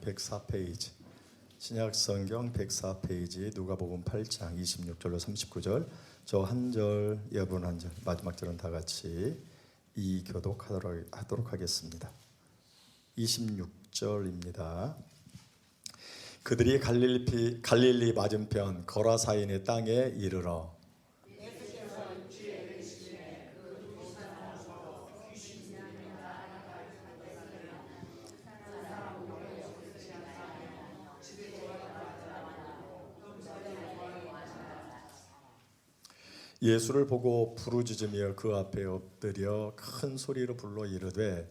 104페이지, 신약성경 104페이지, 누가복음 8장 26절로 39절, 저 한 절, 여러분 한 절, 마지막 절은 다 같이 이 교독하도록 하겠습니다. 26절입니다. 그들이 갈릴리 맞은편 거라사인의 땅에 이르러 예수를 보고 부르짖으며 그 앞에 엎드려 큰 소리로 불러 이르되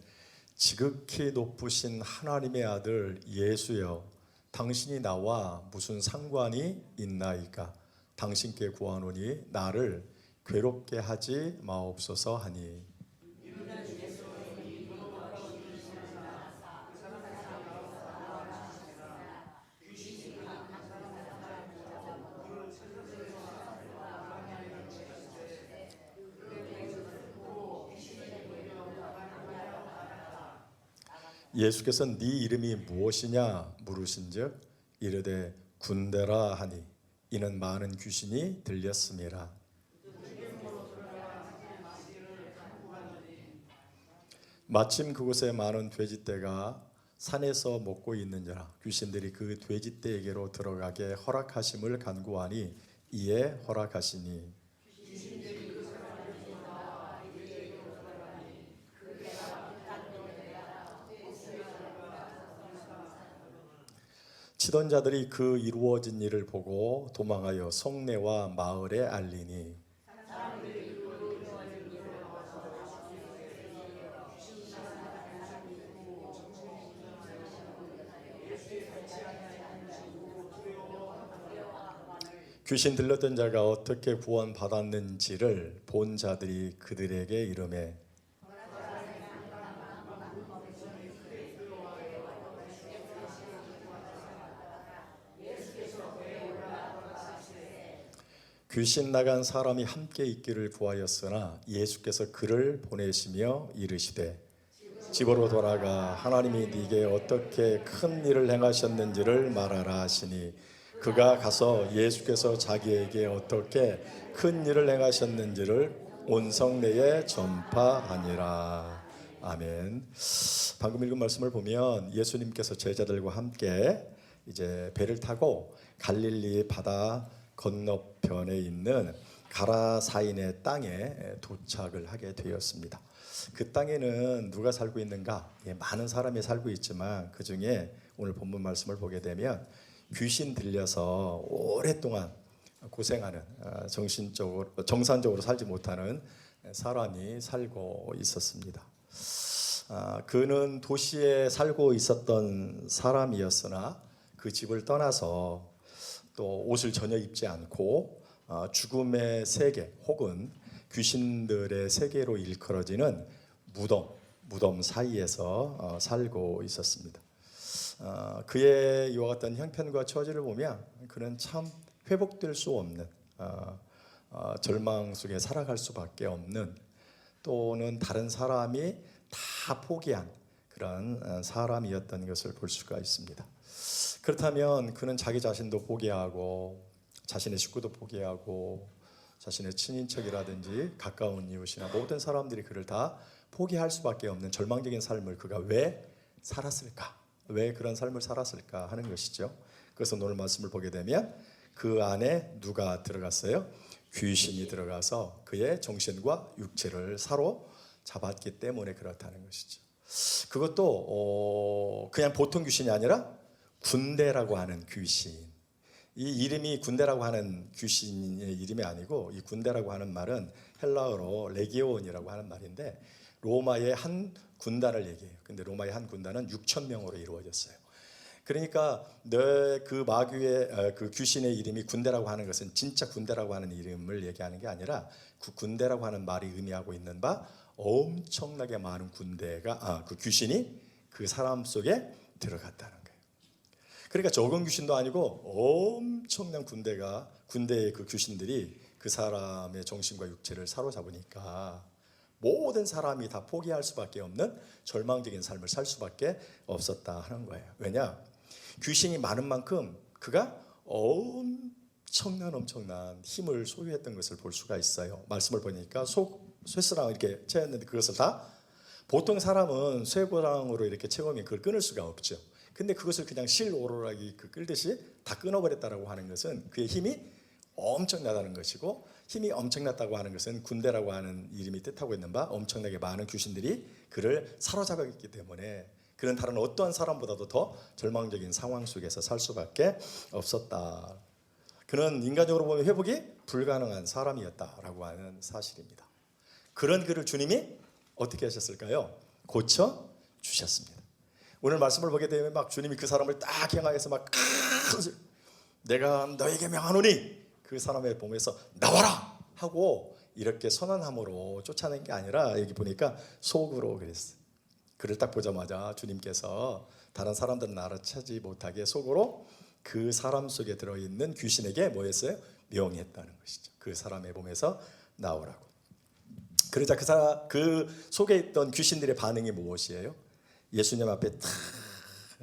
지극히 높으신 하나님의 아들 예수여, 당신이 나와 무슨 상관이 있나이까? 당신께 구하노니 나를 괴롭게 하지 마옵소서 하니. 예수께서 네 이름이 무엇이냐 물으신즉 이르되 군대라 하니 이는 많은 귀신이 들렸음이라. 마침 그곳에 많은 돼지떼가 산에서 먹고 있는지라 귀신들이 그 돼지떼에게로 들어가게 허락하심을 간구하니 이에 허락하시니. 치던 자들이 그 이루어진 일을 보고 도망하여 성내와 마을에 알리니 귀신 들렸던 자가 어떻게 구원받았는지를 본 자들이 그들에게 이르매 귀신 나간 사람이 함께 있기를 구하였으나 예수께서 그를 보내시며 이르시되 집으로 돌아가 하나님이 네게 어떻게 큰 일을 행하셨는지를 말하라 하시니 그가 가서 예수께서 자기에게 어떻게 큰 일을 행하셨는지를 온 성내에 전파하니라. 아멘. 방금 읽은 말씀을 보면 예수님께서 제자들과 함께 이제 배를 타고 갈릴리 바다 건너편에 있는 가라사인의 땅에 도착을 하게 되었습니다. 그 땅에는 누가 살고 있는가? 많은 사람이 살고 있지만 그 중에 오늘 본문 말씀을 보게 되면 귀신 들려서 오랫동안 고생하는 정상적으로 살지 못하는 사람이 살고 있었습니다. 그는 도시에 살고 있었던 사람이었으나 그 집을 떠나서 또 옷을 전혀 입지 않고 죽음의 세계 혹은 귀신들의 세계로 일컬어지는 무덤 사이에서 살고 있었습니다. 그의 이와 같은 형편과 처지를 보면 그는 참 회복될 수 없는 절망 속에 살아갈 수밖에 없는, 또는 다른 사람이 다 포기한 그런 사람이었던 것을 볼 수가 있습니다. 그렇다면 그는 자기 자신도 포기하고 자신의 식구도 포기하고 자신의 친인척이라든지 가까운 이웃이나 모든 사람들이 그를 다 포기할 수밖에 없는 절망적인 삶을 그가 왜 살았을까? 왜 그런 삶을 살았을까 하는 것이죠. 그래서 오늘 말씀을 보게 되면 그 안에 누가 들어갔어요? 귀신이 들어가서 그의 정신과 육체를 사로잡았기 때문에 그렇다는 것이죠. 그것도 그냥 보통 귀신이 아니라 군대라고 하는 귀신. 이 이름이 군대라고 하는 귀신의 이름이 아니고, 이 군대라고 하는 말은 헬라어로 레기온이라고 하는 말인데 로마의 한 군단을 얘기해요. 근데 로마의 한 군단은 6,000명으로 이루어졌어요. 그러니까 그 마귀의 그 귀신의 이름이 군대라고 하는 것은 진짜 군대라고 하는 이름을 얘기하는 게 아니라 그 군대라고 하는 말이 의미하고 있는 바 엄청나게 많은 그 귀신이 그 사람 속에 들어갔다는 거예요. 그러니까 적은 귀신도 아니고 엄청난 군대의 그 귀신들이 그 사람의 정신과 육체를 사로잡으니까 모든 사람이 다 포기할 수밖에 없는 절망적인 삶을 살 수밖에 없었다 하는 거예요. 왜냐? 귀신이 많은 만큼 그가 엄청난 힘을 소유했던 것을 볼 수가 있어요. 말씀을 보니까 쇠사랑 이렇게 채웠는데 그것을 다 보통 사람은 쇠고랑으로 이렇게 채우면 그걸 끊을 수가 없죠. 근데 그것을 그냥 실 오로라기 끌듯이 다 끊어버렸다라고 하는 것은 그의 힘이 엄청나다는 것이고, 힘이 엄청났다고 하는 것은 군대라고 하는 이름이 뜻하고 있는 바 엄청나게 많은 귀신들이 그를 사로잡았기 때문에 그는 다른 어떠한 사람보다도 더 절망적인 상황 속에서 살 수밖에 없었다. 그는 인간적으로 보면 회복이 불가능한 사람이었다라고 하는 사실입니다. 그런 그를 주님이 어떻게 하셨을까요? 고쳐 주셨습니다. 오늘 말씀을 보게 되면 막 주님이 그 사람을 딱 향하여서 막 내가 너에게 명하노니 그 사람의 몸에서 나와라 하고 이렇게 선언함으로 쫓아낸 게 아니라 여기 보니까 속으로 그랬어요. 그를 딱 보자마자 주님께서 다른 사람들은 알아채지 못하게 속으로 그 사람 속에 들어있는 귀신에게 뭐 했어요? 명했다는 것이죠. 그 사람의 몸에서 나오라고. 그러자 그 속에 있던 귀신들의 반응이 무엇이에요? 예수님 앞에 탁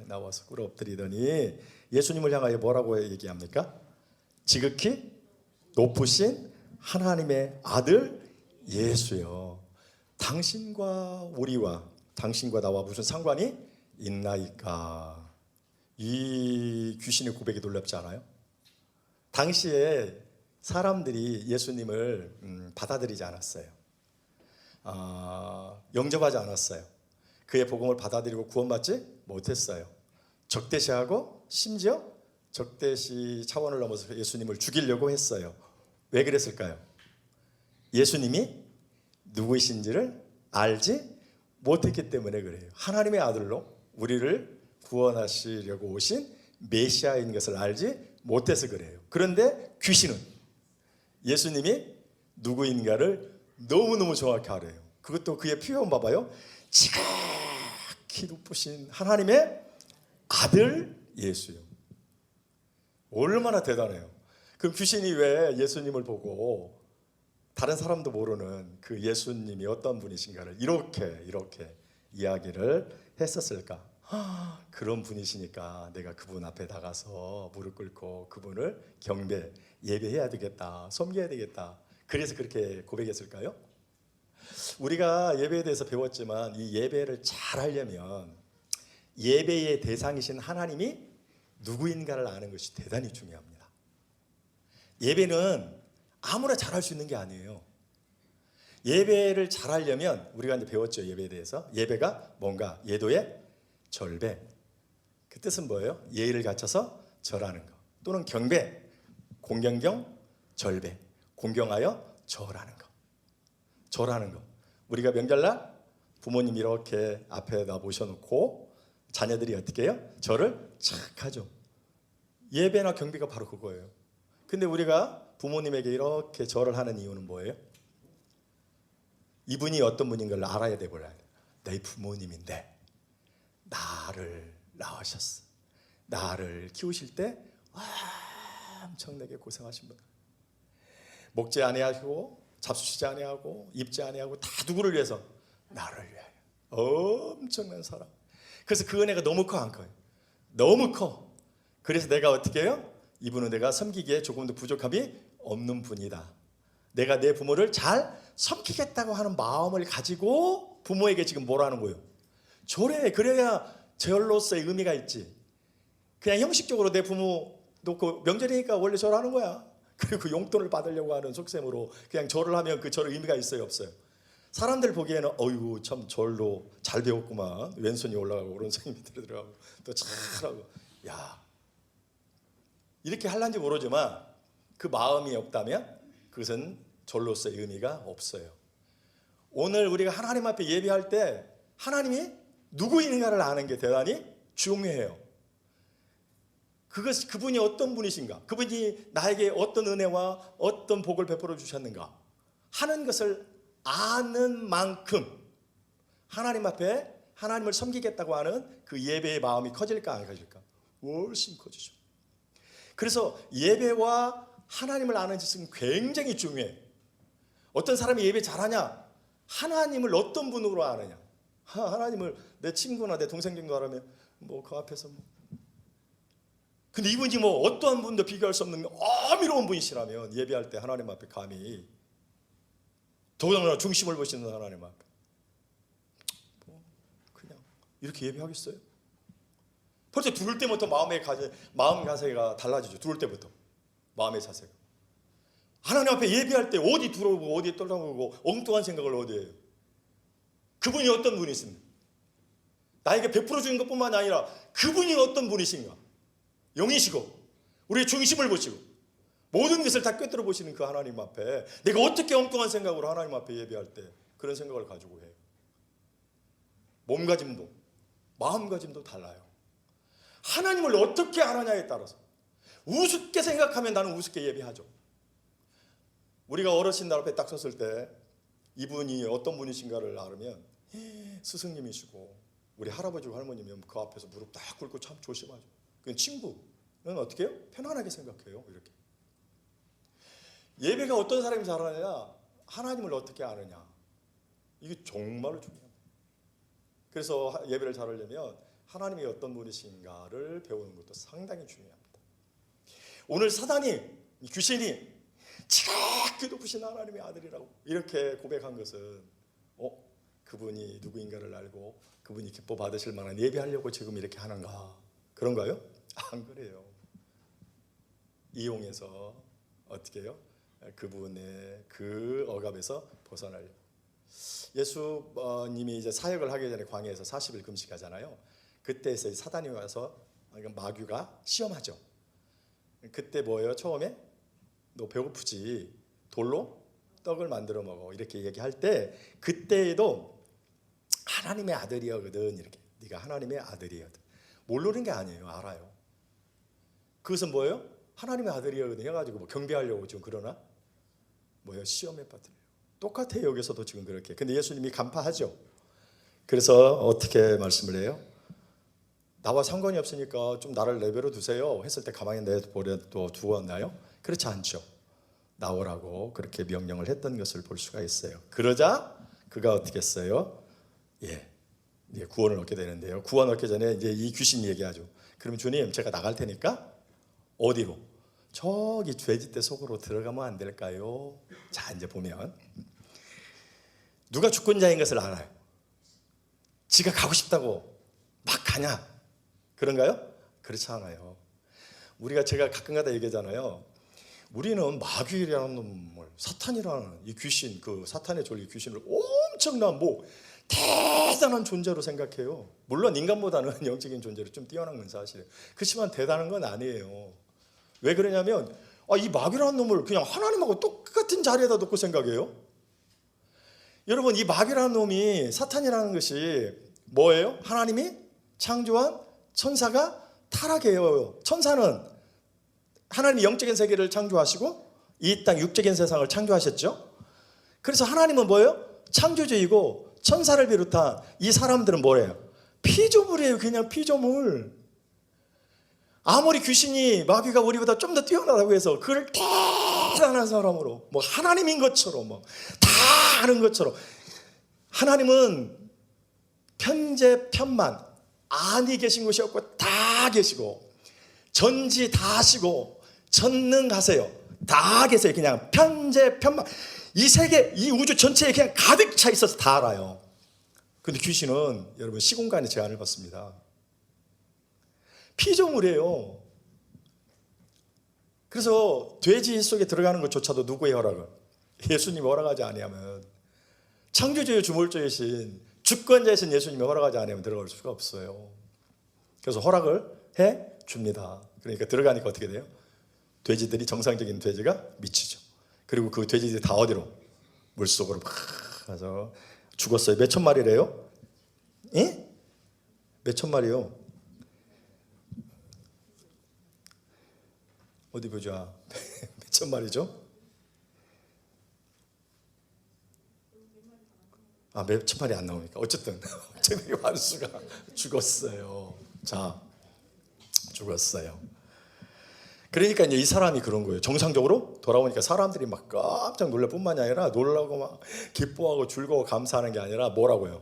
나와서 꿇어 엎드리더니 예수님을 향하여 뭐라고 얘기합니까? 지극히 높으신 하나님의 아들 예수여, 당신과 우리와 당신과 나와 무슨 상관이 있나이까. 이 귀신의 고백이 놀랍지 않아요? 당시에 사람들이 예수님을 받아들이지 않았어요. 영접하지 않았어요. 그의 복음을 받아들이고 구원받지 못했어요. 적대시하고 심지어 적대시 차원을 넘어서 예수님을 죽이려고 했어요. 왜 그랬을까요? 예수님이 누구이신지를 알지 못했기 때문에 그래요. 하나님의 아들로 우리를 구원하시려고 오신 메시아인 것을 알지 못해서 그래요. 그런데 귀신은 예수님이 누구인가를 너무너무 정확히 알아요. 그것도 그의 표현 봐봐요. 지극히 높으신 하나님의 아들 예수요. 얼마나 대단해요. 그럼 귀신이 왜 예수님을 보고 다른 사람도 모르는 그 예수님이 어떤 분이신가를 이렇게 이야기를 했었을까? 그런 분이시니까 내가 그분 앞에 나가서 무릎 꿇고 그분을 경배, 예배해야 되겠다, 섬겨야 되겠다. 그래서 그렇게 고백했을까요? 우리가 예배에 대해서 배웠지만 이 예배를 잘 하려면 예배의 대상이신 하나님이 누구인가를 아는 것이 대단히 중요합니다. 예배는 아무나 잘할 수 있는 게 아니에요. 예배를 잘하려면 우리가 이제 배웠죠. 예배에 대해서. 예배가 뭔가 예도의 절배. 그 뜻은 뭐예요? 예의를 갖춰서 절하는 거. 또는 경배, 공경경, 절배. 공경하여 절하는 거. 절하는 거. 우리가 명절날 부모님 이렇게 앞에다 모셔놓고 자녀들이 어떻게 해요? 절을 착 하죠. 예배나 경배가 바로 그거예요. 근데 우리가 부모님에게 이렇게 절을 하는 이유는 뭐예요? 이분이 어떤 분인 걸 알아야 돼, 몰라야 돼. 내 부모님인데 나를 낳으셨어. 나를 키우실 때 엄청나게 고생하신 분. 먹지 아니하고 잡수시지 아니하고 입지 아니하고 다 누구를 위해서? 나를 위하여. 엄청난 사랑. 그래서 그 은혜가 너무 커, 안 커요? 너무 커. 그래서 내가 어떻게 해요? 이분은 내가 섬기기에 조금도 부족함이 없는 분이다. 내가 내 부모를 잘 섬기겠다고 하는 마음을 가지고 부모에게 지금 뭐라는 거예요? 절해. 그래야 절로서의 의미가 있지. 그냥 형식적으로 내 부모 놓고 명절이니까 원래 절하는 거야. 그리고 용돈을 받으려고 하는 속셈으로 그냥 절을 하면 그 절의 의미가 있어요, 없어요? 사람들 보기에는 어이구 참 절로 잘 배웠구만. 왼손이 올라가고 오른손이 밑으로 들어가고 또 잘하고. 야, 이렇게 할란지 모르지만 그 마음이 없다면 그것은 절로서의 의미가 없어요. 오늘 우리가 하나님 앞에 예배할 때 하나님이 누구인가를 아는 게 대단히 중요해요. 그분이 어떤 분이신가, 그분이 나에게 어떤 은혜와 어떤 복을 베풀어 주셨는가 하는 것을 아는 만큼 하나님 앞에 하나님을 섬기겠다고 하는 그 예배의 마음이 커질까 안 커질까? 훨씬 커지죠. 그래서 예배와 하나님을 아는 짓은 굉장히 중요해. 어떤 사람이 예배 잘하냐? 하나님을 어떤 분으로 아느냐? 하나님을 내 친구나 내 동생 정도 하라면 뭐 그 앞에서 근데 이분이 뭐 어떠한 분도 비교할 수 없는 어미로운 분이시라면 예배할 때 하나님 앞에 감히, 더군다나 중심을 보시는 하나님 앞에 그냥 이렇게 예배하겠어요? 벌써 들을 때부터 마음 자세가 달라지죠. 들을 때부터 마음의 자세가. 하나님 앞에 예배할 때 어디 들어오고 어디 떠나오고 엉뚱한 생각을 어디 해요? 그분이 어떤 분이신가? 나에게 베풀어 주는 것뿐만 아니라 그분이 어떤 분이신가? 영이시고 우리의 중심을 보시고 모든 것을 다 꿰뚫어 보시는 그 하나님 앞에 내가 어떻게 엉뚱한 생각으로 하나님 앞에 예배할 때 그런 생각을 가지고 해요? 몸가짐도 마음가짐도 달라요. 하나님을 어떻게 알아냐에 따라서 우습게 생각하면 나는 우습게 예배하죠. 우리가 어르신들 앞에 딱 섰을 때 이분이 어떤 분이신가를 알으면 스승님이시고 우리 할아버지고 할머니면 그 앞에서 무릎 딱 꿇고 참 조심하죠. 그 친구는 어떻게 해요? 편안하게 생각해요. 이렇게. 예배가 어떤 사람이 잘하느냐, 하나님을 어떻게 아느냐, 이게 정말로 중요합니다. 그래서 예배를 잘하려면 하나님이 어떤 분이신가를 배우는 것도 상당히 중요합니다. 오늘 사단이, 귀신이 지극히 높으신 하나님의 아들이라고 이렇게 고백한 것은 그분이 누구인가를 알고 그분이 기뻐 받으실 만한 예배하려고 지금 이렇게 하는가, 그런가요? 안 그래요. 이용해서 어떻게 해요? 그분의 그 억압에서 벗어나려고. 예수님이 이제 사역을 하기 전에 광야에서 40일 금식하잖아요. 그때 사단이 와서 마귀가 시험하죠. 그때 뭐예요? 처음에 너 배고프지? 돌로 떡을 만들어 먹어. 이렇게 얘기할 때 그때에도 하나님의 아들이거든. 이렇게 네가 하나님의 아들이거든. 모르는 게 아니에요. 알아요. 그것은 뭐예요? 하나님의 아들이거든 해가지고 뭐 경배하려고 지금 그러나 뭐예요? 시험에 빠뜨려요. 똑같아요. 여기서도 지금 그렇게. 근데 예수님이 간파하죠. 그래서 어떻게 말씀을 해요? 나와 상관이 없으니까 좀 나를 내버려 두세요 했을 때 가만히 내버려 두었나요? 그렇지 않죠. 나오라고 그렇게 명령을 했던 것을 볼 수가 있어요. 그러자 그가 어떻게 했어요? 구원을 얻게 되는데요. 구원 얻기 전에 이제 이 귀신이 얘기하죠. 그럼 주님, 제가 나갈 테니까 어디로? 저기 돼지떼 속으로 들어가면 안 될까요? 자, 이제 보면 누가 주권자인 것을 알아요. 지가 가고 싶다고 막 가냐? 그런가요? 그렇지 않아요. 제가 가끔가다 얘기하잖아요. 우리는 마귀라는 놈을, 사탄이라는 이 귀신, 그 사탄의 졸리 귀신을 엄청난 대단한 존재로 생각해요. 물론 인간보다는 영적인 존재로 좀 뛰어난 건 사실이에요. 그렇지만 대단한 건 아니에요. 왜 그러냐면 이 마귀라는 놈을 그냥 하나님하고 똑같은 자리에다 놓고 생각해요. 여러분, 이 마귀라는 놈이, 사탄이라는 것이 뭐예요? 하나님이 창조한 천사가 타락해요. 천사는 하나님이 영적인 세계를 창조하시고 이 땅 육적인 세상을 창조하셨죠. 그래서 하나님은 뭐예요? 창조주이고 천사를 비롯한 이 사람들은 뭐예요? 피조물이에요. 그냥 피조물. 아무리 귀신이, 마귀가 우리보다 좀 더 뛰어나다고 해서 그걸 대단한 사람으로 하나님인 것처럼 다 아는 것처럼, 하나님은 편재편만, 아니 계신 것이 없고 다 계시고 전지 다 하시고 전능하세요. 다 계세요. 그냥 편재편만, 이 세계, 이 우주 전체에 그냥 가득 차 있어서 다 알아요. 근데 귀신은 여러분 시공간에 제한을 받습니다. 피조물이에요. 그래서 돼지 속에 들어가는 것조차도 누구의 허락을? 예수님이 허락하지 아니하면, 창조주의 주물주이신 주권자이신 예수님이 허락하지 아니하면 들어갈 수가 없어요. 그래서 허락을 해 줍니다. 그러니까 들어가니까 어떻게 돼요? 돼지들이, 정상적인 돼지가 미치죠. 그리고 그 돼지들이 다 어디로? 물속으로 막 가서 죽었어요. 몇 천 마리래요? 예? 몇 천 마리요? 어디 보자. 몇 천 마리죠? 몇 천 마리 안 나오니까 어쨌든 어쨌든 완수가 죽었어요. 자, 죽었어요. 그러니까 이제 이 사람이 그런 거예요. 정상적으로 돌아오니까 사람들이 막 깜짝 놀랄 뿐만이 아니라 놀라고 막 기뻐하고 즐거워 감사하는 게 아니라 뭐라고요?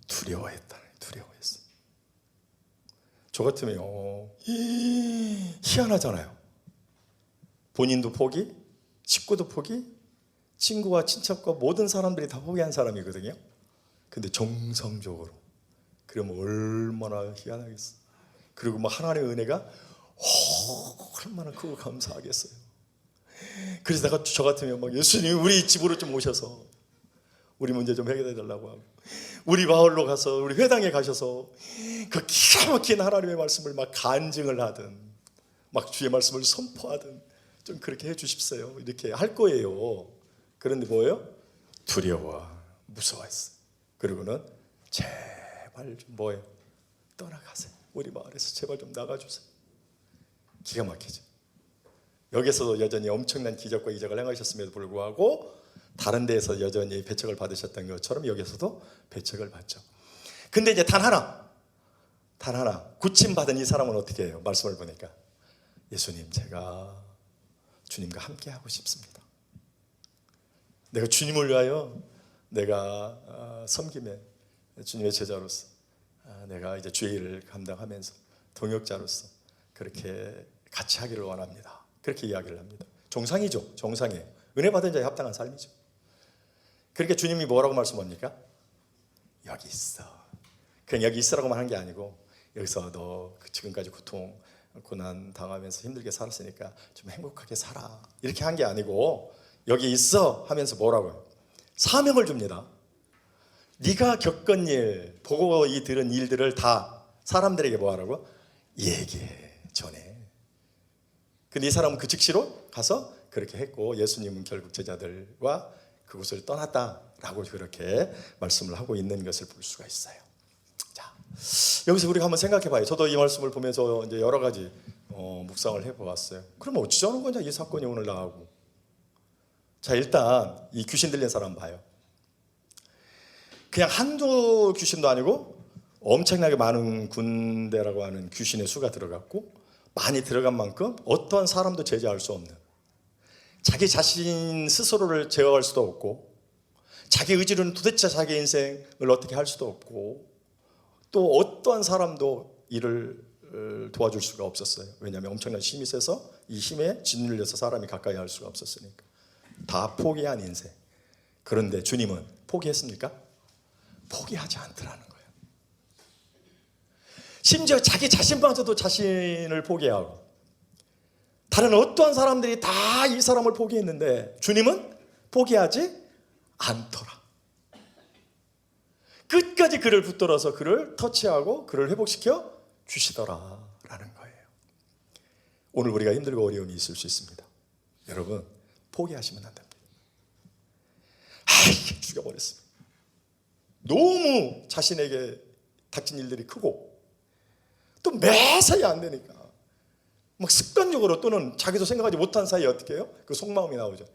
두려워했다. 두려워했어. 저 같으면 희한하잖아요. 본인도 포기, 식구도 포기, 친구와 친척과 모든 사람들이 다 포기한 사람이거든요. 근데 정성적으로. 그러면 얼마나 희한하겠어. 그리고 뭐 하나님의 은혜가 얼마나 크고 감사하겠어요. 그래서 내가 저 같으면 막 예수님 우리 집으로 좀 오셔서 우리 문제 좀 해결해 달라고 하고, 우리 마을로 가서 우리 회당에 가셔서 그 기가 막힌 하나님의 말씀을 막 간증을 하든 막 주의 말씀을 선포하든 좀 그렇게 해 주십시오. 이렇게 할 거예요. 그런데 뭐예요? 두려워, 무서워했어. 그리고는 제발 좀 뭐예요? 떠나가세요. 우리 마을에서 제발 좀 나가주세요. 기가 막히죠. 여기서도 여전히 엄청난 기적과 이적을 행하셨음에도 불구하고 다른 데에서 여전히 배척을 받으셨던 것처럼 여기서도 배척을 받죠. 근데 이제 단 하나 구침받은 이 사람은 어떻게 해요? 말씀을 보니까 예수님, 제가 주님과 함께 하고 싶습니다. 내가 주님을 위하여 내가 섬김에 주님의 제자로서 내가 이제 주의 일을 감당하면서 동역자로서 그렇게 같이 하기를 원합니다. 그렇게 이야기를 합니다. 정상이죠. 정상이에요. 은혜 받은 자에 합당한 삶이죠. 그러니까 주님이 뭐라고 말씀합니까? 여기 있어. 그냥 여기 있으라고만 한 게 아니고 여기서 너 지금까지 고통, 고난 당하면서 힘들게 살았으니까 좀 행복하게 살아. 이렇게 한 게 아니고 여기 있어 하면서 뭐라고요? 사명을 줍니다. 네가 겪은 일, 보고 들은 일들을 다 사람들에게 뭐하라고? 얘기해, 전해. 근데 이 사람은 그 즉시로 가서 그렇게 했고 예수님은 결국 제자들과 그곳을 떠났다라고 그렇게 말씀을 하고 있는 것을 볼 수가 있어요. 자, 여기서 우리가 한번 생각해 봐요. 저도 이 말씀을 보면서 이제 여러 가지 묵상을 해보았어요. 그럼 어찌자는 거냐 이 사건이 오늘 나오고. 자, 일단 이 귀신 들린 사람 봐요. 그냥 한두 귀신도 아니고 엄청나게 많은 군대라고 하는 귀신의 수가 들어갔고 많이 들어간 만큼 어떠한 사람도 제재할 수 없는, 자기 자신 스스로를 제어할 수도 없고 자기 의지로는 도대체 자기 인생을 어떻게 할 수도 없고 또 어떠한 사람도 이를 도와줄 수가 없었어요. 왜냐하면 엄청난 힘이 세서 이 힘에 짓눌려서 사람이 가까이 할 수가 없었으니까. 다 포기한 인생. 그런데 주님은 포기했습니까? 포기하지 않더라는 거예요. 심지어 자기 자신마저도 자신을 포기하고 다른 어떠한 사람들이 다 이 사람을 포기했는데 주님은 포기하지 않더라. 끝까지 그를 붙들어서 그를 터치하고 그를 회복시켜 주시더라라는 거예요. 오늘 우리가 힘들고 어려움이 있을 수 있습니다. 여러분 포기하시면 안 됩니다. 이게 죽여버렸어요. 너무 자신에게 닥친 일들이 크고 또 매사에 안 되니까 막 습관적으로 또는 자기도 생각하지 못한 사이에 어떻게 해요? 그 속마음이 나오죠.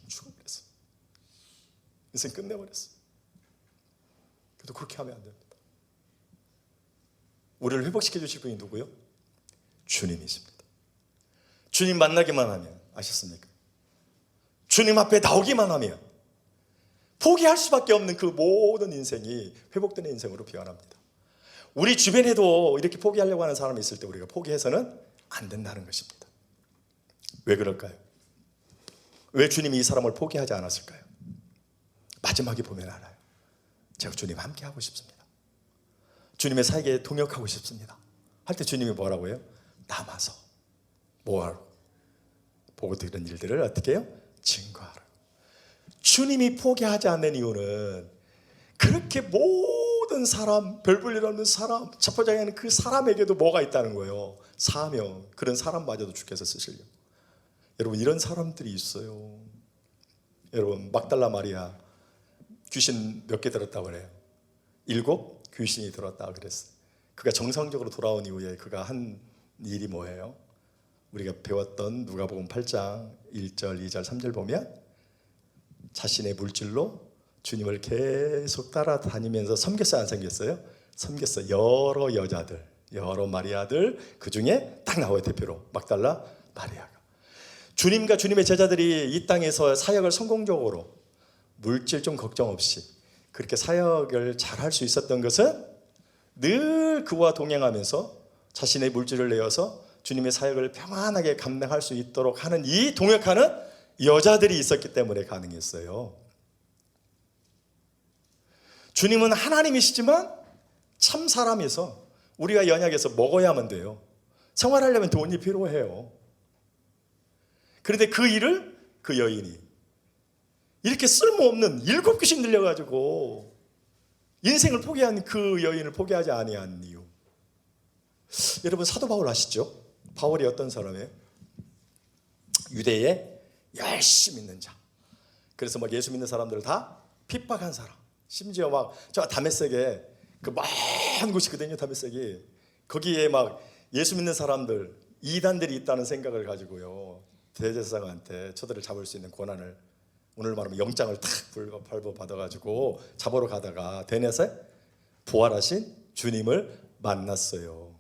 죽어버렸어. 인생 끝내버렸어. 그래도 그렇게 하면 안 됩니다. 우리를 회복시켜 주실 분이 누구요? 주님이십니다. 주님 만나기만 하면, 아셨습니까? 주님 앞에 나오기만 하면 포기할 수밖에 없는 그 모든 인생이 회복되는 인생으로 변합니다. 우리 주변에도 이렇게 포기하려고 하는 사람이 있을 때 우리가 포기해서는 안 된다는 것입니다. 왜 그럴까요? 왜 주님이 이 사람을 포기하지 않았을까요? 마지막에 보면 알아요. 제가 주님 함께 하고 싶습니다. 주님의 사역에 동역하고 싶습니다. 할 때 주님이 뭐라고 해요? 남아서 뭐하러? 보고 들은 일들을 어떻게 해요? 증거하라. 주님이 포기하지 않는 이유는 그렇게 모든 사람, 별 볼 일 없는 사람, 첩보장에는 그 사람에게도 뭐가 있다는 거예요. 사명, 그런 사람마저도 주께서 쓰시려고. 여러분 이런 사람들이 있어요. 여러분 막달라 마리아 귀신 몇 개 들었다고 그래요? 7 귀신이 들었다고 그랬어요. 그가 정상적으로 돌아온 이후에 그가 한 일이 뭐예요? 우리가 배웠던 누가복음 8장 1절, 2절, 3절 보면 자신의 물질로 주님을 계속 따라다니면서 섬겼어요? 안 섬겼어요? 섬겼어요. 여러 여자들, 여러 마리아들, 그 중에 딱 나와요. 대표로 막달라 마리아가. 주님과 주님의 제자들이 이 땅에서 사역을 성공적으로 물질 좀 걱정 없이 그렇게 사역을 잘할 수 있었던 것은 늘 그와 동행하면서 자신의 물질을 내어서 주님의 사역을 평안하게 감당할 수 있도록 하는 이 동역하는 여자들이 있었기 때문에 가능했어요. 주님은 하나님이시지만 참 사람이서 우리가 연약해서 먹어야만 돼요. 생활하려면 돈이 필요해요. 그런데 그 일을 그 여인이 이렇게 쓸모없는 7귀신 들려가지고 인생을 포기한 그 여인을 포기하지 아니한 이유. 여러분 사도 바울 아시죠? 바울이 어떤 사람이에요? 유대에 열심히 있는 자. 그래서 막 예수 믿는 사람들을 다 핍박한 사람. 심지어 막 저 다메섹에 그 먼 곳이거든요. 다메섹이. 거기에 막 예수 믿는 사람들 이단들이 있다는 생각을 가지고요, 대제사장한테 저들을 잡을 수 있는 권한을, 오늘 말하면 영장을 탁 발부 받아가지고 잡으러 가다가 대낮에 부활하신 주님을 만났어요.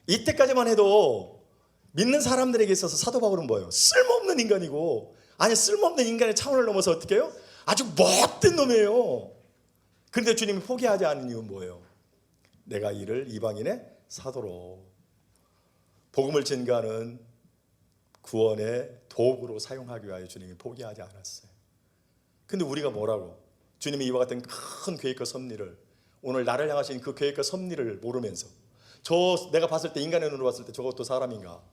이때까지만 해도 믿는 사람들에게 있어서 사도 바울은 뭐예요? 쓸모없는 인간이고, 아니 쓸모없는 인간의 차원을 넘어서 어떻게 해요? 아주 못된 놈이에요. 그런데 주님이 포기하지 않은 이유는 뭐예요? 내가 이를 이방인의 사도로, 복음을 전가하는 구원의 도구로 사용하기 위하여 주님이 포기하지 않았어요. 근데 우리가 뭐라고? 주님이 이와 같은 큰 계획과 섭리를, 오늘 나를 향하신 그 계획과 섭리를 모르면서, 내가 봤을 때, 인간의 눈으로 봤을 때 저것도 사람인가?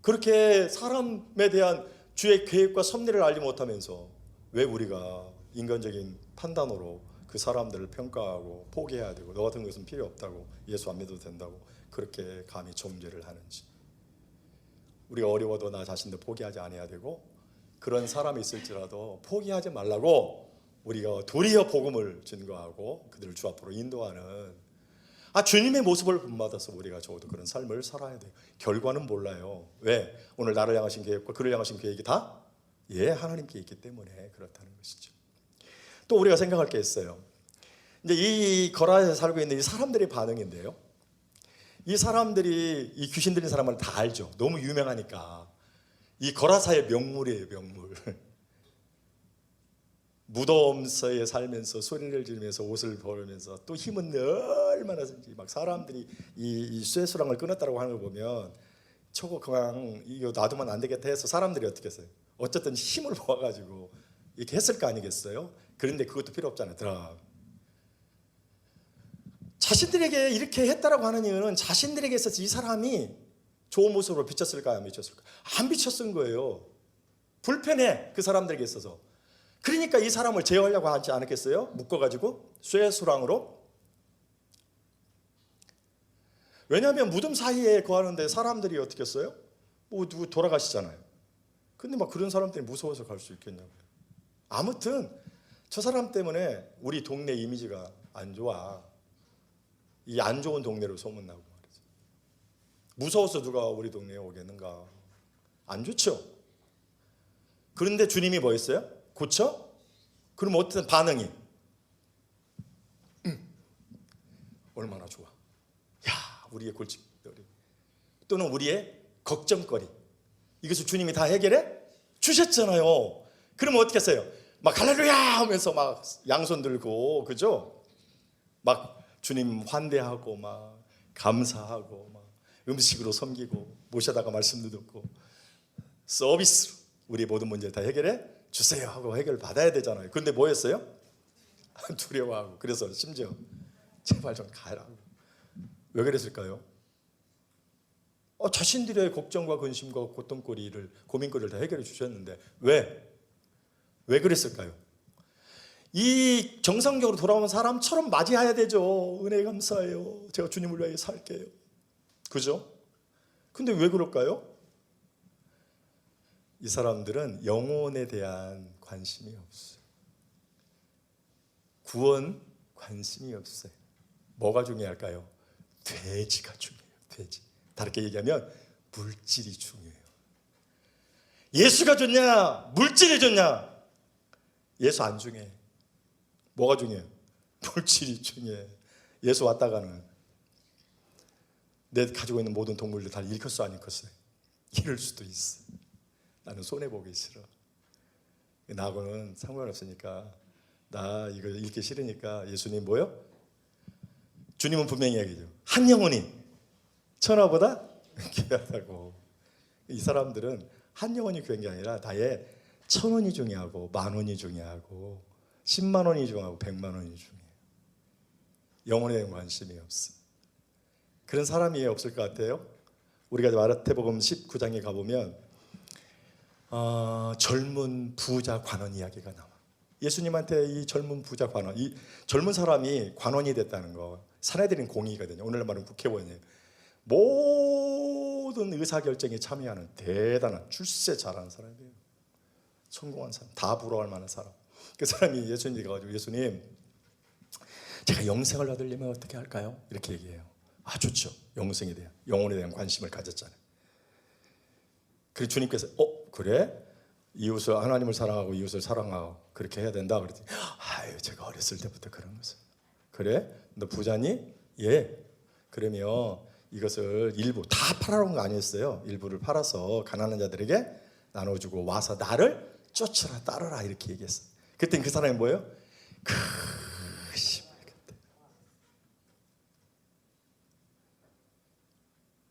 그렇게 사람에 대한 주의 계획과 섭리를 알지 못하면서 왜 우리가 인간적인 판단으로 그 사람들을 평가하고 포기해야 되고, 너 같은 것은 필요 없다고, 예수 안 믿어도 된다고 그렇게 감히 정죄를 하는지. 우리가 어려워도 나 자신도 포기하지 않아야 되고, 그런 사람이 있을지라도 포기하지 말라고 우리가 도리어 복음을 증거하고 그들을 주 앞으로 인도하는, 주님의 모습을 본받아서 우리가 적어도 그런 삶을 살아야 돼요. 결과는 몰라요. 왜? 오늘 나를 향하신 계획과 그를 향하신 계획이 다 하나님께 있기 때문에 그렇다는 것이죠. 또 우리가 생각할 게 있어요. 이제 이 거라에서 살고 있는 이 사람들의 반응인데요, 이 사람들이 이 귀신 들린 사람을 다 알죠. 너무 유명하니까. 이 거라사의 명물이에요, 명물. 무덤서에 살면서 소리를 지르면서 옷을 벌으면서 또 힘은 얼마나 센지, 막 사람들이 이 쇠수랑을 끊었다고 하는 걸 보면 저거 그냥 이거 놔두면 안 되겠다 해서 사람들이 어떻게 했어요? 어쨌든 힘을 모아가지고 이렇게 했을 거 아니겠어요? 그런데 그것도 필요 없잖아요. 자신들에게 이렇게 했다라고 하는 이유는 자신들에게 있어서 이 사람이 좋은 모습으로 비쳤을까 안 비쳤을까? 안 비쳤은 거예요. 불편해, 그 사람들에게 있어서. 그러니까 이 사람을 제어하려고 하지 않았겠어요? 묶어가지고 쇠수랑으로. 왜냐하면 무덤 사이에 거하는데 사람들이 어떻게 했어요? 뭐 누구 돌아가시잖아요. 근데 막 그런 사람들이 무서워서 갈 수 있겠냐고요. 아무튼 저 사람 때문에 우리 동네 이미지가 안 좋아. 이 안 좋은 동네로 소문나고 말이죠. 무서워서 누가 우리 동네에 오겠는가? 안 좋죠. 그런데 주님이 뭐 했어요? 고쳐? 그럼 어떤 반응이? 얼마나 좋아. 야, 우리의 골칫거리 또는 우리의 걱정거리, 이것을 주님이 다 해결해 주셨잖아요. 그러면 어떻게 했어요? 막 할렐루야 하면서 막 양손 들고, 그죠? 막 주님 환대하고 막 감사하고 막 음식으로 섬기고 모셔다가 말씀도 듣고 서비스로 우리 모든 문제를 다 해결해 주세요 하고 해결 받아야 되잖아요. 그런데 뭐 했어요? 두려워하고, 그래서 심지어 제발 좀 가라고. 왜 그랬을까요? 자신들의 걱정과 근심과 고통거리를, 고민거리를 다 해결해 주셨는데 왜 그랬을까요? 이 정상적으로 돌아온 사람처럼 맞이해야 되죠. 은혜 감사해요, 제가 주님을 위해 살게요, 그죠? 근데 왜 그럴까요? 이 사람들은 영혼에 대한 관심이 없어요. 구원 관심이 없어요. 뭐가 중요할까요? 돼지가 중요해요. 돼지. 다르게 얘기하면 물질이 중요해요. 예수가 좋냐 물질이 좋냐? 예수 안 중요해. 뭐가 중요해요? 물질이 중요해. 예수 왔다가는 내 가지고 있는 모든 동물들 다 잃겠어 안 잃겠어요? 잃을 수도 있어. 나는 손해보기 싫어. 나하고는 상관없으니까, 나 이거 읽기 싫으니까. 예수님 뭐요? 주님은 분명히 얘기해요. 한 영혼이 천하보다 귀하다고. 이 사람들은 한 영혼이 귀한 게 아니라 나의 1,000원이 중요하고 10,000원이 중요하고 10만 원이 중요하고 100만 원이 중요해요. 영혼에 대한 관심이 없어. 그런 사람이 없을 것 같아요. 우리가 마태복음 19장에 가보면 젊은 부자 관원 이야기가 나와. 예수님한테 이 젊은 부자 관원, 이 젊은 사람이 관원이 됐다는 거, 사내들인 공의거든요. 오늘날 말하면 국회의원이에요. 모든 의사결정에 참여하는 대단한 출세 잘하는 사람이에요. 성공한 사람, 다 부러워할 만한 사람. 그 사람이 예수님께 가가지고 예수님, 제가 영생을 얻으려면 어떻게 할까요? 이렇게 얘기해요. 좋죠. 영생에 대한, 영혼에 대한 관심을 가졌잖아요. 그리고 주님께서 그래? 이웃을, 하나님을 사랑하고 이웃을 사랑하고 그렇게 해야 된다 그랬더니 제가 어렸을 때부터 그런 것을. 그래? 너 부자니? 예. 그러면 이것을 일부 다 팔아놓은 거 아니었어요. 일부를 팔아서 가난한 자들에게 나눠주고 와서 나를 쫓으라 따르라 이렇게 얘기했어. 그때 그 사람이 뭐예요?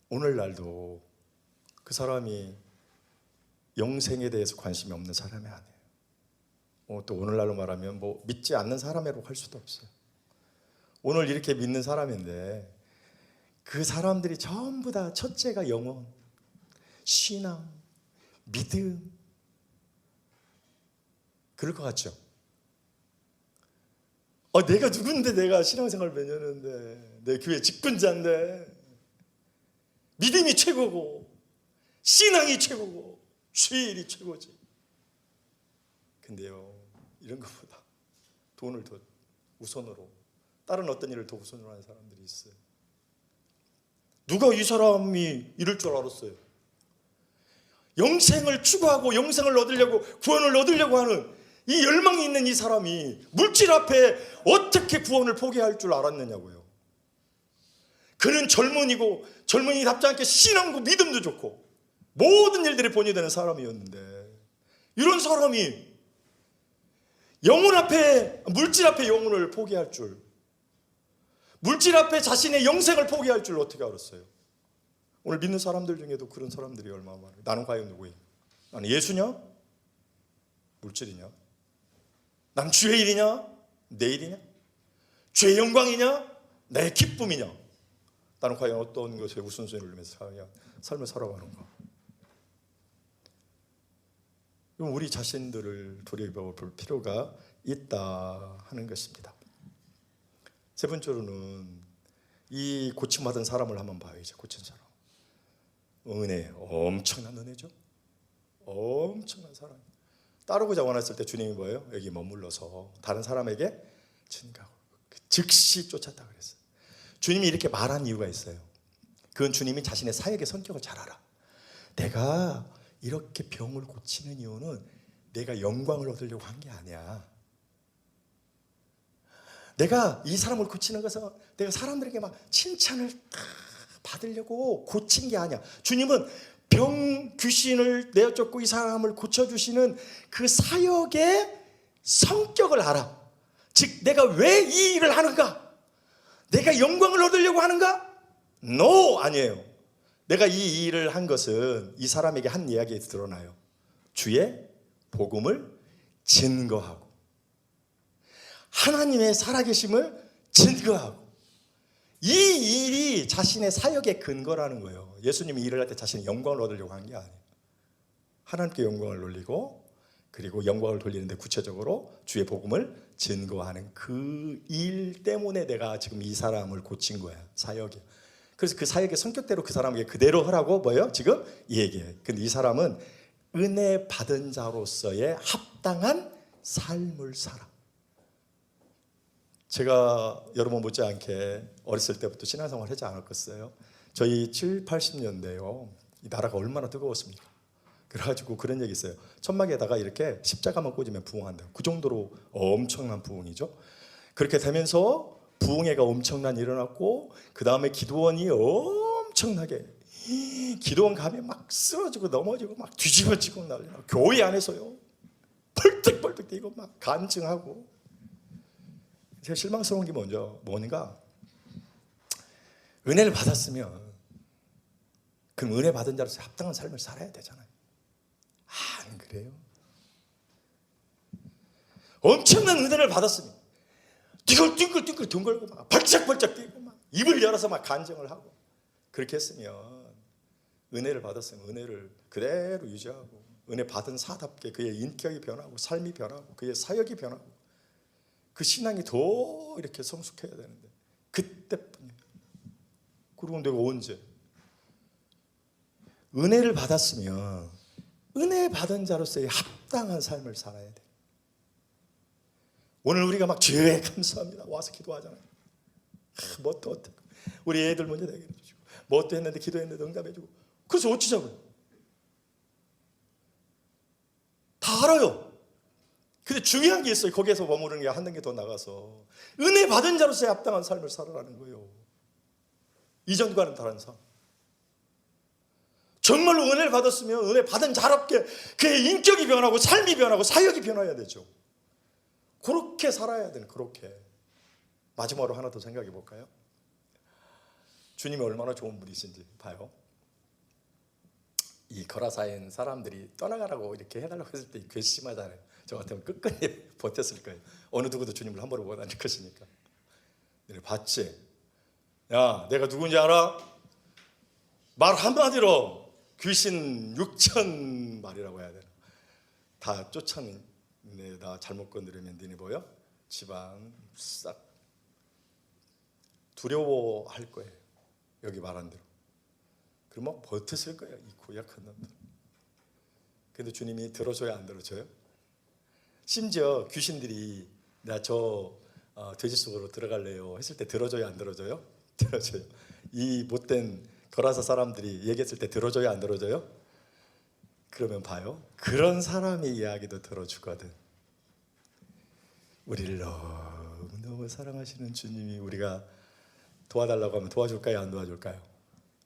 오늘날도 그 사람이 영생에 대해서 관심이 없는 사람이 아니에요. 또 오늘날로 말하면 믿지 않는 사람이라고 할 수도 없어요. 오늘 이렇게 믿는 사람인데 그 사람들이 전부 다 첫째가 영혼, 신앙, 믿음, 그럴 것 같죠? 내가 누군데, 내가 신앙생활 몇 년 했는데, 내 교회 직분자인데, 믿음이 최고고, 신앙이 최고고, 주일이 최고지. 근데요, 이런 것보다 돈을 더 우선으로, 다른 어떤 일을 더 우선으로 하는 사람들이 있어요. 누가 이 사람이 이럴 줄 알았어요? 영생을 추구하고 영생을 얻으려고, 구원을 얻으려고 하는 이 열망이 있는 이 사람이 물질 앞에 어떻게 구원을 포기할 줄 알았느냐고요. 그는 젊은이고 젊은이답지 않게 신앙도 믿음도 좋고 모든 일들이 본이 되는 사람이었는데, 이런 사람이 영혼 앞에, 물질 앞에 영혼을 포기할 줄, 물질 앞에 자신의 영생을 포기할 줄 어떻게 알았어요? 오늘 믿는 사람들 중에도 그런 사람들이 얼마나 많아요. 나는 과연 누구예요? 나는 예수냐? 물질이냐? 난 주의 일이냐? 내 일이냐? 주의 영광이냐? 내 기쁨이냐? 나는 과연 어떤 것에 우선순위를 두면서 삶을 살아가는가? 우리 자신들을 돌아볼 필요가 있다 하는 것입니다. 세 번째로는 이 고침받은 사람을 한번 봐야죠. 고친 사람. 은혜, 엄청난 은혜죠. 엄청난 사람. 따르고자 원했을 때 주님이 뭐예요? 여기 머물러서 다른 사람에게 증가하고 즉시 쫓았다 그랬어요. 주님이 이렇게 말한 이유가 있어요. 그건 주님이 자신의 사역의 성격을 잘 알아. 내가 이렇게 병을 고치는 이유는 내가 영광을 얻으려고 한 게 아니야. 내가 이 사람을 고치는 것은 내가 사람들에게 막 칭찬을 받으려고 고친 게 아니야. 주님은 병, 귀신을 내어쫓고 이 사람을 고쳐주시는 그 사역의 성격을 알아. 즉 내가 왜 이 일을 하는가? 내가 영광을 얻으려고 하는가? No, 아니에요. 내가 이 일을 한 것은 이 사람에게 한 이야기에 드러나요. 주의 복음을 증거하고 하나님의 살아계심을 증거하고, 이 일이 자신의 사역의 근거라는 거예요. 예수님이 일을 할 때 자신의 영광을 얻으려고 한 게 아니에요. 하나님께 영광을 돌리고, 그리고 영광을 돌리는데 구체적으로 주의 복음을 증거하는 그 일 때문에 내가 지금 이 사람을 고친 거야. 사역이. 그래서 그 사역의 성격대로 그 사람에게 그대로 하라고 뭐예요? 지금 이 얘기예요. 근데 이 사람은 은혜 받은 자로서의 합당한 삶을 살아. 제가 여러분 못지않게 어렸을 때부터 신앙생활을 하지 않았겠어요? 저희 7, 80년대요. 이 나라가 얼마나 뜨거웠습니까? 그래가지고 그런 얘기 있어요. 천막에다가 이렇게 십자가만 꽂으면 부흥한다. 그 정도로 엄청난 부흥이죠. 그렇게 되면서 부흥회가 엄청난 일어났고, 그 다음에 기도원이 엄청나게, 기도원 가면 막 쓰러지고 넘어지고 막 뒤집어지고 난리 나고, 교회 안에서요 펄떡펄떡 뛰고 막 간증하고. 제가 실망스러운 게 뭔가 은혜를 받았으면 그럼 은혜 받은 자로서 합당한 삶을 살아야 되잖아요. 안 그래요? 엄청난 은혜를 받았으니 띵글띵글 둥글고 막 벌쩍벌쩍 뛰고 막 입을 열어서 막 간증을 하고 그렇게 했으면 은혜를 받았으면 은혜를 그대로 유지하고 은혜 받은 사답게 그의 인격이 변하고 삶이 변하고 그의 사역이 변하고 그 신앙이 더 이렇게 성숙해야 되는데 그때뿐이에요. 그리고 내가 언제 은혜를 받았으면 은혜 받은 자로서의 합당한 삶을 살아야 돼. 오늘 우리가 막 주에 감사합니다 와서 기도하잖아요. 뭐 또 어떻게 우리 애들 먼저 되게 해주시고 뭐 또 했는데 기도했는데 응답해주고 그래서 어찌자고요? 다 알아요. 근데 중요한 게 있어요. 거기에서 머무르는 게 한 단계 더 나가서 은혜 받은 자로서의 합당한 삶을 살아라는 거예요. 이전과는 다른 삶. 정말로 은혜를 받았으면 은혜 받은 자랍게 그의 인격이 변하고 삶이 변하고 사역이 변해야 되죠. 그렇게 살아야 되는 그렇게. 마지막으로 하나 더 생각해 볼까요? 주님이 얼마나 좋은 분이신지 봐요. 이 거라사인 사람들이 떠나가라고 이렇게 해달라고 했을 때 괘씸하잖아요. 저 같으면 끝까지 버텼을 거예요. 어느 누구도 주님을 함부로 못 다닐 것이니까. 너네 봤지? 야, 내가 누군지 알아? 말 한마디로 귀신 6천 마리라고 해야 되나? 다 쫓아내. 나 잘못 건드리면 니네 뭐요? 집안 싹 두려워할 거예요. 여기 말한 대로. 그러면 버텼을 거예요. 이 고약한 놈들. 근데 주님이 들어줘야 안 들어줘요? 심지어 귀신들이 나 저 돼지 속으로 들어갈래요 했을 때 들어줘야 안 들어줘요? 들어줘요. 이 못된 거라사 사람들이 얘기했을 때 들어줘야 안 들어줘요? 그러면 봐요. 그런 사람의 이야기도 들어주거든. 우리를 너무 사랑하시는 주님이 우리가 도와달라고 하면 도와줄까요? 안 도와줄까요?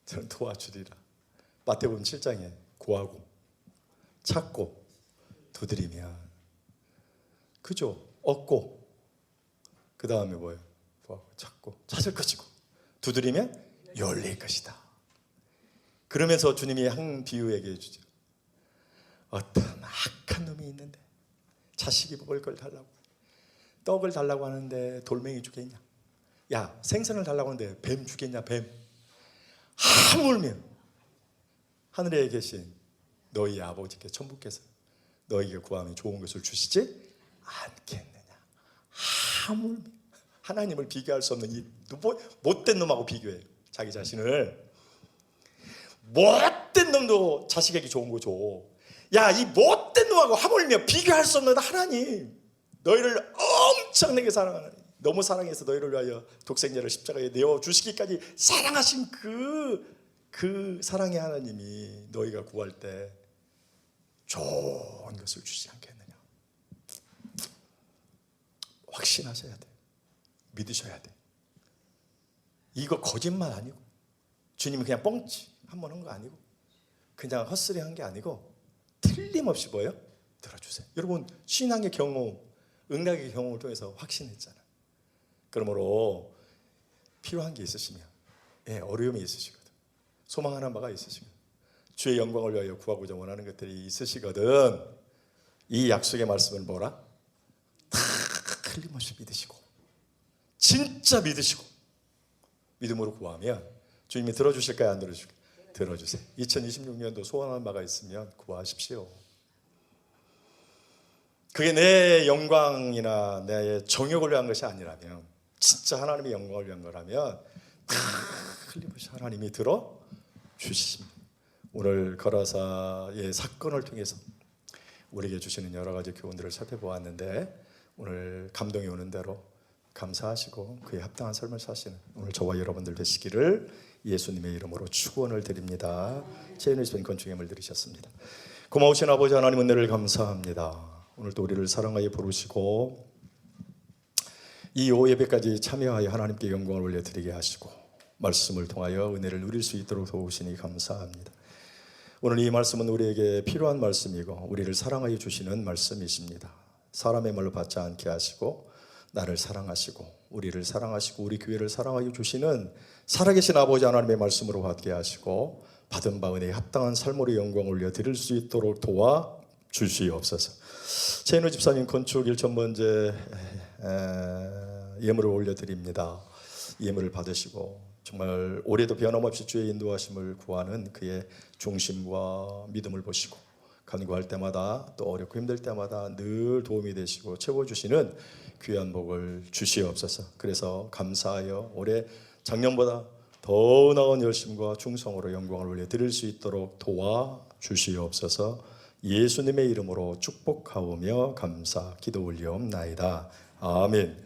저는 도와주리라. 마태복음 7장에 구하고 찾고 두드리면 그죠? 얻고 그 다음에 뭐예요? 구하고 찾고 찾을 것이고 두드리면 열릴 것이다. 그러면서 주님이 한 비유 얘기해 주죠. 어떤 악한 놈이 있는데 자식이 먹을 걸 달라고 떡을 달라고 하는데 돌멩이 주겠냐? 야, 생선을 달라고 하는데 뱀 주겠냐? 뱀. 하물며 하늘에 계신 너희 아버지께 천부께서 너희에게 구하면 좋은 것을 주시지 않겠느냐? 하물며 하나님을 비교할 수 없는 이 못된 놈하고 비교해요. 자기 자신을. 못된 놈도 자식에게 좋은 거 줘. 야, 이 못된 놈하고 하물며 비교할 수 없는 하나님, 너희를 엄청나게 사랑하는, 너무 사랑해서 너희를 위하여 독생자를 십자가에 내어주시기까지 사랑하신 그 사랑의 하나님이 너희가 구할 때 좋은 것을 주지 않겠느냐. 확신하셔야 돼. 믿으셔야 돼. 이거 거짓말 아니고 주님이 그냥 뻥치 한번 한 거 아니고 그냥 헛소리 한 게 아니고 틀림없이 뭐예요? 들어주세요. 여러분 신앙의 경험, 응답의 경험을 통해서 확신했잖아요. 그러므로 필요한 게 있으시면 어려움이 있으시거든, 소망하는 바가 있으시거든, 주의 영광을 위하여 구하고자 원하는 것들이 있으시거든, 이 약속의 말씀을 뭐라? 다 틀림없이 믿으시고 진짜 믿으시고 믿음으로 구하면 주님이 들어주실까요? 안 들어주실까요? 들어주세요. 2026년도 소원하는 바가 있으면 구하십시오. 그게 내 영광이나 내 정욕을 위한 것이 아니라면, 진짜 하나님의 영광을 위한 거라면 다 틀림없이 하나님이 들어주십니다. 오늘 거라사의 사건을 통해서 우리에게 주시는 여러 가지 교훈들을 살펴보았는데, 오늘 감동이 오는 대로 감사하시고 그에 합당한 삶을 사시는 오늘 저와 여러분들 되시기를 예수님의 이름으로 축원을 드립니다. 제인을 주신 건축임을 들으셨습니다. 고마우신 아버지 하나님, 은혜를 감사합니다. 오늘도 우리를 사랑하여 부르시고 이 오예배까지 참여하여 하나님께 영광을 올려드리게 하시고 말씀을 통하여 은혜를 누릴 수 있도록 도우시니 감사합니다. 오늘 이 말씀은 우리에게 필요한 말씀이고 우리를 사랑하여 주시는 말씀이십니다. 사람의 말로 받지 않게 하시고 나를 사랑하시고 우리를 사랑하시고 우리 교회를 사랑하여 주시는 살아계신 아버지 하나님의 말씀으로 받게 하시고 받은 바 은혜에 합당한 삶으로 영광을 올려 드릴 수 있도록 도와 주시옵소서. 최인우 집사님 건축 1천 번째 예물을 올려드립니다. 예물을 받으시고 정말 올해도 변함없이 주의 인도하심을 구하는 그의 중심과 믿음을 보시고 간구할 때마다 또 어렵고 힘들 때마다 늘 도움이 되시고 채워주시는 귀한 복을 주시옵소서. 그래서 감사하여 올해 작년보다 더 나은 열심과 충성으로 영광을 올려 드릴 수 있도록 도와 주시옵소서. 예수님의 이름으로 축복하오며 감사 기도 올리옵나이다. 아멘.